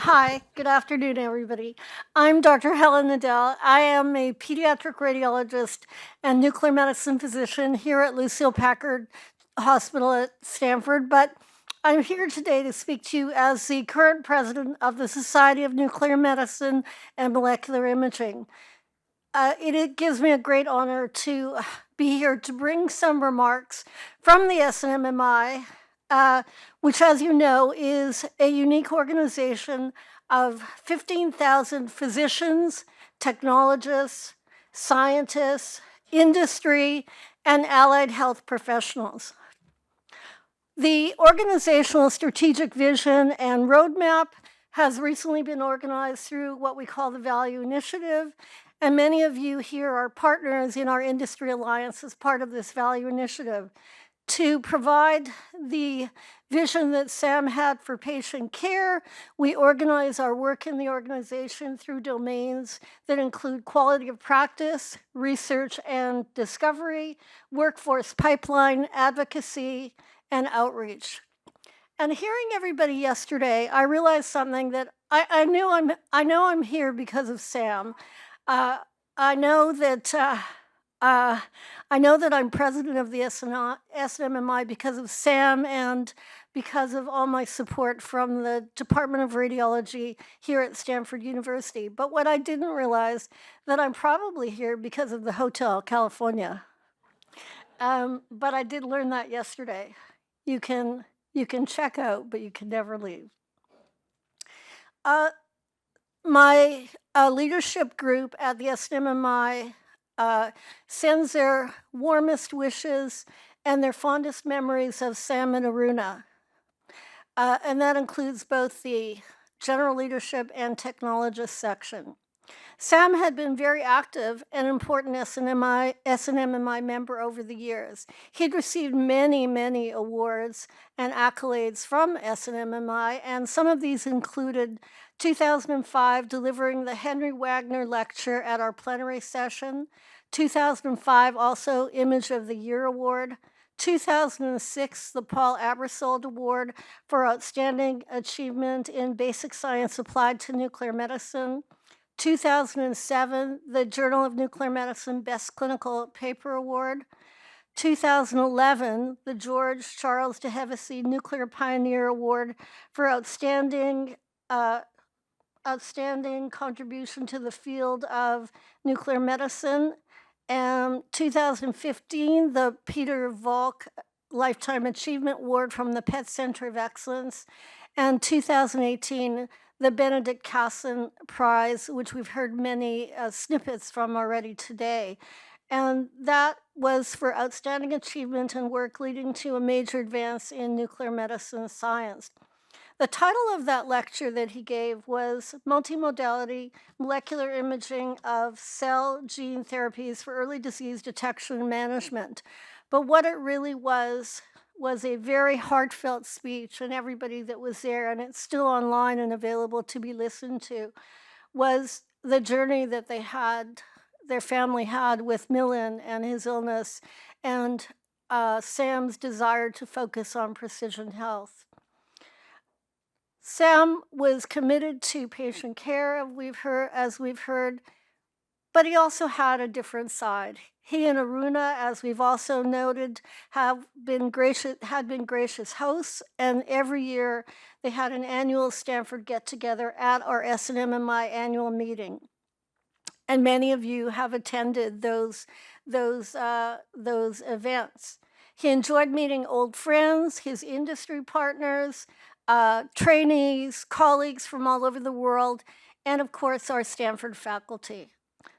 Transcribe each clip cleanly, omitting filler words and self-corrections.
Hi, good afternoon, everybody. I'm Dr. Helen Nadell. I am a pediatric radiologist and nuclear medicine physician here at Lucile Packard Hospital at Stanford, but I'm here today to speak to you as the current president of the Society of Nuclear Medicine and Molecular Imaging. It gives me a great honor to be here to bring some remarks from the SNMMI, which, as you know, is a unique organization of 15,000 physicians, technologists, scientists, industry, and allied health professionals. The organizational strategic vision and roadmap has recently been organized through what we call the Value Initiative, and many of you here are partners in our industry alliance as part of this Value Initiative to provide the vision that Sam had for patient care. We organize our work in the organization through domains that include quality of practice, research and discovery, workforce pipeline, advocacy, and outreach. And hearing everybody yesterday, I realized something that I know I'm here because of Sam. I know that I'm president of the SNMMI because of Sam and because of all my support from the Department of Radiology here at Stanford University. But what I didn't realize that I'm probably here because of the Hotel California. But I did learn that yesterday. You can check out, but you can never leave. My leadership group at the SNMMI sends their warmest wishes and their fondest memories of Sam and Aruna. And that includes both the general leadership and technologist section. Sam had been very active and important SNMMI member over the years. He'd received many, many awards and accolades from SNMMI, and some of these included 2005 delivering the Henry Wagner Lecture at our plenary session, 2005 also Image of the Year Award, 2006 the Paul Abersold Award for Outstanding Achievement in Basic Science Applied to Nuclear Medicine, 2007, the Journal of Nuclear Medicine Best Clinical Paper Award, 2011, the George Charles de Hevesy Nuclear Pioneer Award for outstanding contribution to the field of nuclear medicine, and 2015, the Peter Volk Lifetime Achievement Award from the PET Center of Excellence, and 2018, the Benedict Casson Prize, which we've heard many snippets from already today. And that was for outstanding achievement and work leading to a major advance in nuclear medicine science. The title of that lecture that he gave was Multimodality Molecular Imaging of Cell Gene Therapies for Early Disease Detection and Management. But what it really was a very heartfelt speech, and everybody that was there, and it's still online and available to be listened to, was the journey that they had, their family had with Millen and his illness, and Sam's desire to focus on precision health. Sam was committed to patient care, as we've heard, but he also had a different side. He and Aruna, as we've also noted, had been gracious hosts, and every year they had an annual Stanford get-together at our SNMMI annual meeting. And many of you have attended those events. He enjoyed meeting old friends, his industry partners, trainees, colleagues from all over the world, and of course our Stanford faculty.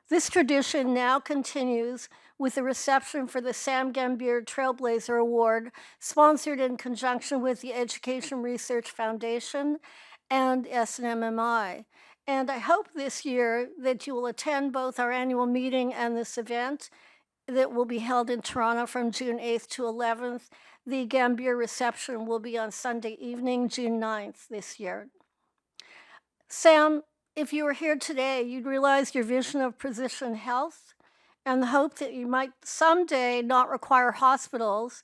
This tradition now continues with the reception for the Sam Gambier Trailblazer Award, sponsored in conjunction with the Education Research Foundation and SNMMI. And I hope this year that you will attend both our annual meeting and this event that will be held in Toronto from June 8th to 11th. The Gambier reception will be on Sunday evening, June 9th this year. Sam, if you were here today, you'd realize your vision of precision health and the hope that you might someday not require hospitals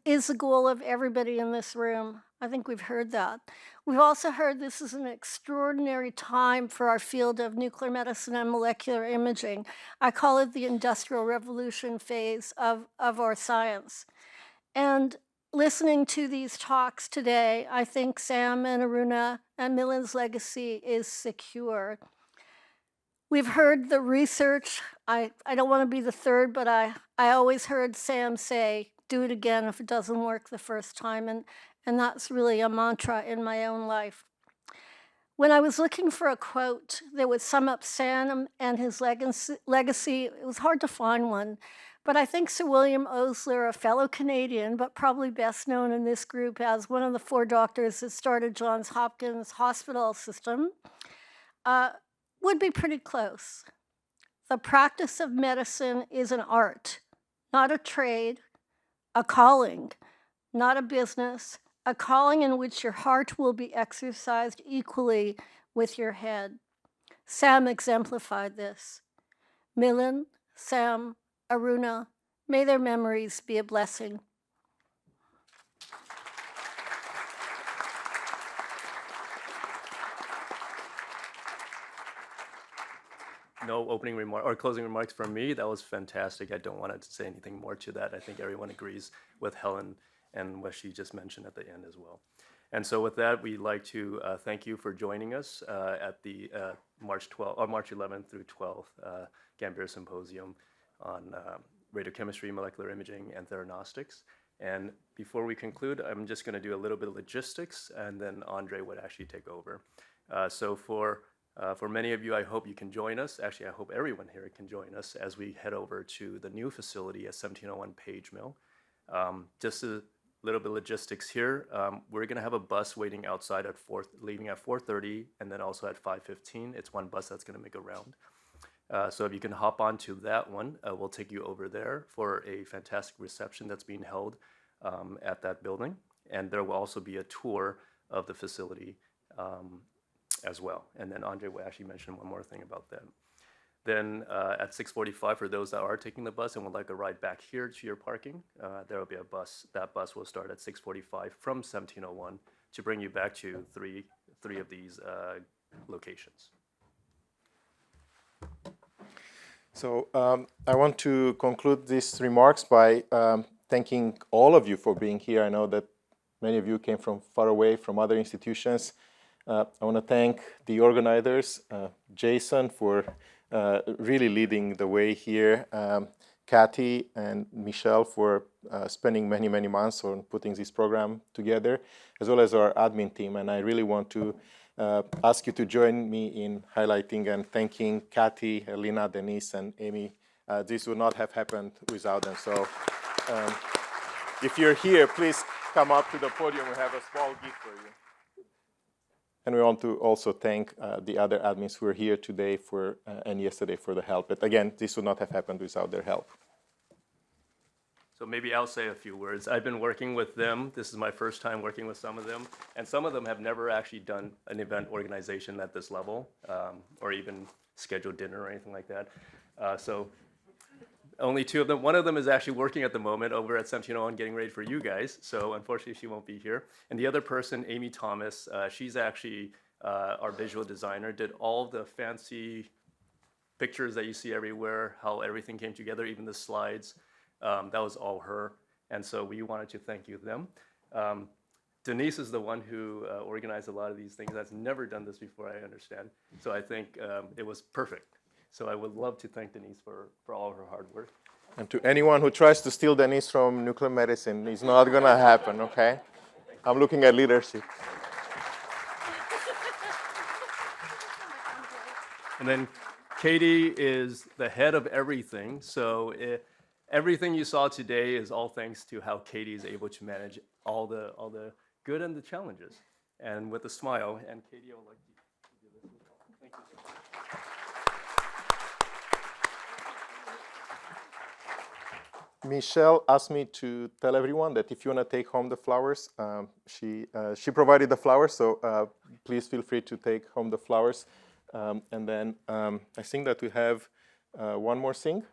is the goal of everybody in this room. I think we've heard that. We've also heard this is an extraordinary time for our field of nuclear medicine and molecular imaging. I call it the industrial revolution phase of our science. And listening to these talks today, I think Sam and Aruna and Milan's legacy is secure. We've heard the research. I don't want to be the third, but I always heard Sam say, do it again if it doesn't work the first time. And that's really a mantra in my own life. When I was looking for a quote that would sum up Sam and his legacy, it was hard to find one. But I think Sir William Osler, a fellow Canadian, but probably best known in this group as one of the 4 doctors that started Johns Hopkins Hospital system, would be pretty close. The practice of medicine is an art, not a trade, a calling, not a business, a calling in which your heart will be exercised equally with your head. Sam exemplified this. Milan, Sam, Aruna, may their memories be a blessing. No opening remark or closing remarks from me. That was fantastic. I don't want to say anything more to that. I think everyone agrees with Helen and what she just mentioned at the end as well. And so with that, we'd like to thank you for joining us at the March 11th through 12th Gambier Symposium on radiochemistry, molecular imaging, and theranostics. And before we conclude, I'm just going to do a little bit of logistics, and then Andre would actually take over. So for many of you, I hope you can join us. Actually, I hope everyone here can join us as we head over to the new facility at 1701 Page Mill. Just a little bit of logistics here. We're going to have a bus waiting outside at leaving at 4:30, and then also at 5:15. It's one bus that's going to make a round. So if you can hop onto that one, we'll take you over there for a fantastic reception that's being held at that building. And there will also be a tour of the facility as well. And then Andre will actually mention one more thing about that. Then at 6:45, for those that are taking the bus and would like a ride back here to your parking, there will be a bus. That bus will start at 6:45 from 1701 to bring you back to three of these locations. So I want to conclude these remarks by thanking all of you for being here. I know that many of you came from far away from other institutions. I want to thank the organizers, Jason for really leading the way here, Kathy and Michelle for spending many, many months on putting this program together, as well as our admin team. And I really want to ask you to join me in highlighting and thanking Kathy, Elena, Denise, and Amy. This would not have happened without them. So if you're here, please come up to the podium. We have a small gift for you. And we want to also thank the other admins who are here today and yesterday for the help. But again, this would not have happened without their help. So maybe I'll say a few words. I've been working with them. This is my first time working with some of them. And some of them have never actually done an event organization at this level or even scheduled dinner or anything like that. So only 2 of them. One of them is actually working at the moment over at 1701 getting ready for you guys. So unfortunately, she won't be here. And the other person, Amy Thomas, she's actually our visual designer, did all the fancy pictures that you see everywhere, how everything came together, even the slides. That was all her. And so we wanted to thank you them. Denise is the one who organized a lot of these things. That's never done this before, I understand. So I think it was perfect. So I would love to thank Denise for all of her hard work. And to anyone who tries to steal Denise from nuclear medicine, it's not going to happen, okay? I'm looking at leadership. And then Katie is the head of everything. So everything you saw today is all thanks to how Katie is able to manage all the good and the challenges. And with a smile, and Katie, I would like to do this as well. Thank you so much. Michelle asked me to tell everyone that if you want to take home the flowers, she provided the flowers, so please feel free to take home the flowers. And then I think that we have one more thing.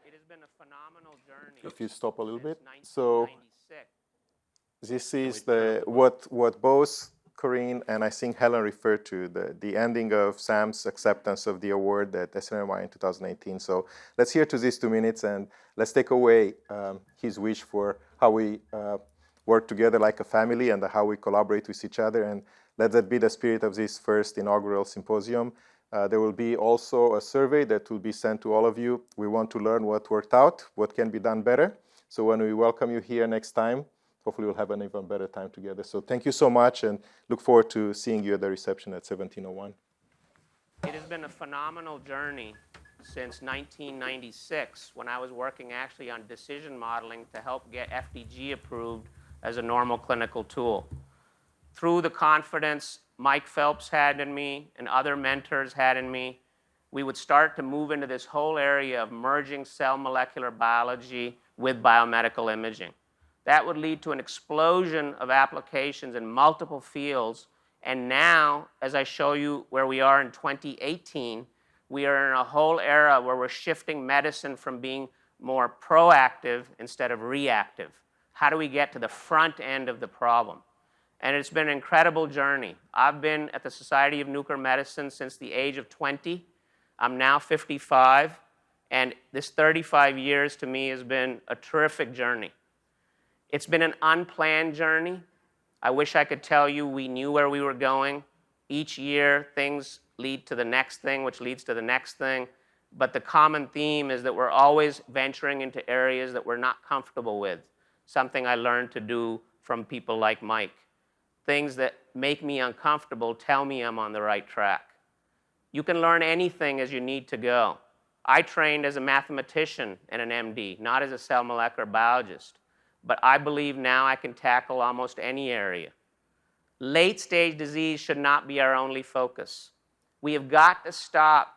It has been a phenomenal journey. If you stop a little bit. Since So 1996. this is what both Corinne and I think Helen referred to, the ending of Sam's acceptance of the award at SNMI in 2018. So let's hear to these 2 minutes and let's take away his wish for how we work together like a family and how we collaborate with each other, and let that be the spirit of this first inaugural symposium. There will be also a survey that will be sent to all of you. We want to learn what worked out, what can be done better. So when we welcome you here next time, hopefully we'll have an even better time together. So thank you so much, and look forward to seeing you at the reception at 1701. It has been a phenomenal journey since 1996, when I was working actually on decision modeling to help get FDG approved as a normal clinical tool. Through the confidence Mike Phelps had in me and other mentors had in me, we would start to move into this whole area of merging cell molecular biology with biomedical imaging. That would lead to an explosion of applications in multiple fields. And now, as I show you where we are in 2018, we are in a whole era where we're shifting medicine from being more proactive instead of reactive. How do we get to the front end of the problem? And it's been an incredible journey. I've been at the Society of Nuclear Medicine since the age of 20. I'm now 55, and this 35 years to me has been a terrific journey. It's been an unplanned journey. I wish I could tell you we knew where we were going. Each year, things lead to the next thing, which leads to the next thing. But the common theme is that we're always venturing into areas that we're not comfortable with, something I learned to do from people like Mike. Things that make me uncomfortable tell me I'm on the right track. You can learn anything as you need to go. I trained as a mathematician and an MD, not as a cell molecular biologist. But I believe now I can tackle almost any area. Late-stage disease should not be our only focus. We have got to stop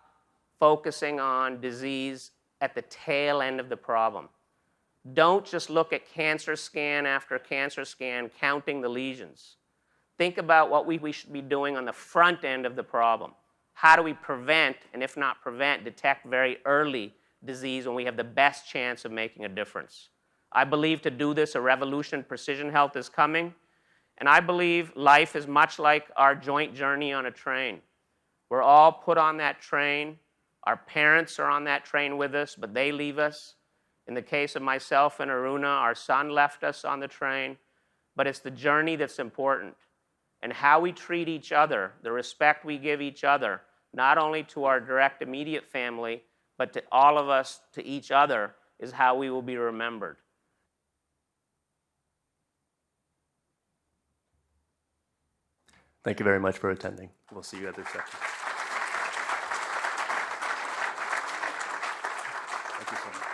focusing on disease at the tail end of the problem. Don't just look at cancer scan after cancer scan counting the lesions. Think about what we should be doing on the front end of the problem. How do we prevent, and if not prevent, detect very early disease when we have the best chance of making a difference? I believe to do this, a revolution in precision health is coming. And I believe life is much like our joint journey on a train. We're all put on that train. Our parents are on that train with us, but they leave us. In the case of myself and Aruna, our son left us on the train. But it's the journey that's important. And how we treat each other, the respect we give each other, not only to our direct immediate family, but to all of us, to each other, is how we will be remembered. Thank you very much for attending. We'll see you at the reception. Thank you so much.